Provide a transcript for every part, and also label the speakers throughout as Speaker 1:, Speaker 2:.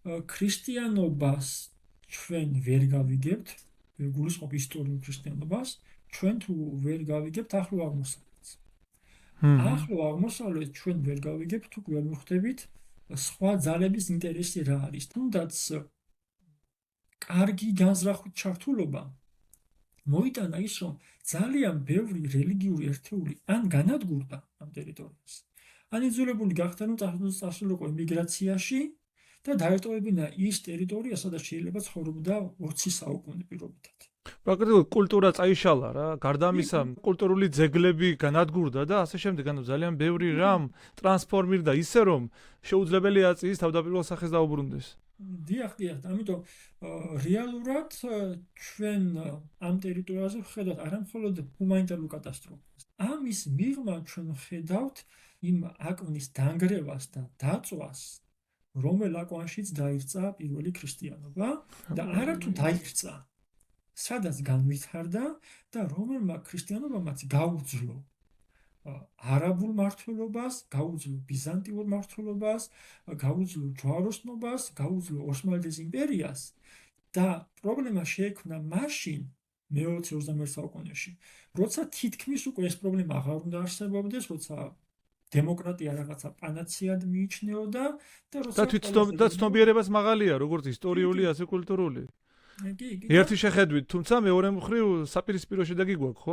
Speaker 1: ქრისტიანობას ჩვენ ვერ გავიგებთ, გულისხმობ ისტორიულ ქრისტიანობას, ჩვენ თუ ვერ გავიგებთ ახლო აღმოსავლეთს. ახლო აღმოსავლეთ ჩვენ ვერ გავიგებთ, თუ ვერ მიხვდებით სხვა ძალების ინტერესი რა არის. თუნდაც კარგი განზრახვით ჩართულობა მოიტანა ის, რომ ძალიან ბევრი რელიგიური ერთეული ან განადგურდა ამ ტერიტორიას, ან იძულებული გახდა, რომ წასულიყო ემიგრაციაში და დაეტოვებინა ის ტერიტორია, სადაც შეიძლება ცხოვრობდა 20 საუკუნე პირობითად.
Speaker 2: პრაქტიკულად კულტურა წაიშალა რა, გარდა ამისა, კულტურული ძეგლები განადგურდა და ასე შემდეგ, ანუ ძალიან ბევრი რამ ტრანსფორმირდა ისე, რომ შეუძლებელია აწის თავდაპირველ სახეს დაუბრუნდეს.
Speaker 1: დიახ, ამიტომ რეალურად ჩვენ ამ ტერიტორიაზე ვხედავთ არამხოლოდ ჰუმანიტარულ კატასტროფას. ამის მიღმა ჩვენ ვხედავთ იმ აკვნის დანგრევას და დაწვას, რომელ აკვანშიც დაირწა პირველი ქრისტიანობა და არათუ დაირწა, სადაც განვითარდა და რომელმა ქრისტიანობამაც გაუძლო არაბულ მმართველობას, გაუძლო ბიზანტიურ მმართველობას, გაუძლო ჯვაროსნობას, გაუძლო ოსმალეთის იმპერიას და პრობლემა შეექმნა მაშინ მე-20-21 საუკუნეში, როცა თითქმის უკვე ეს პრობლემა აღარ უნდა არსებობდეს, როცა დემოკრატია რაღაცა პანაციად მიიჩნეოდა და როცა
Speaker 2: და ცნობიერებას მაღალია, როგორც ისტორიული, ასე კულტურული. ერთი შეხედვით, თუმცა მეორე მხრივ საპირისპიროში და გიგვაქვს, ხო,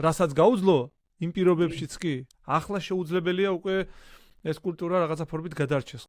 Speaker 2: რასაც გაუძლო იმ პირობებშიც კი ახლა შეუძლებელია უკვე ეს კულტურა რაღაცა ფორმით გადარჩეს.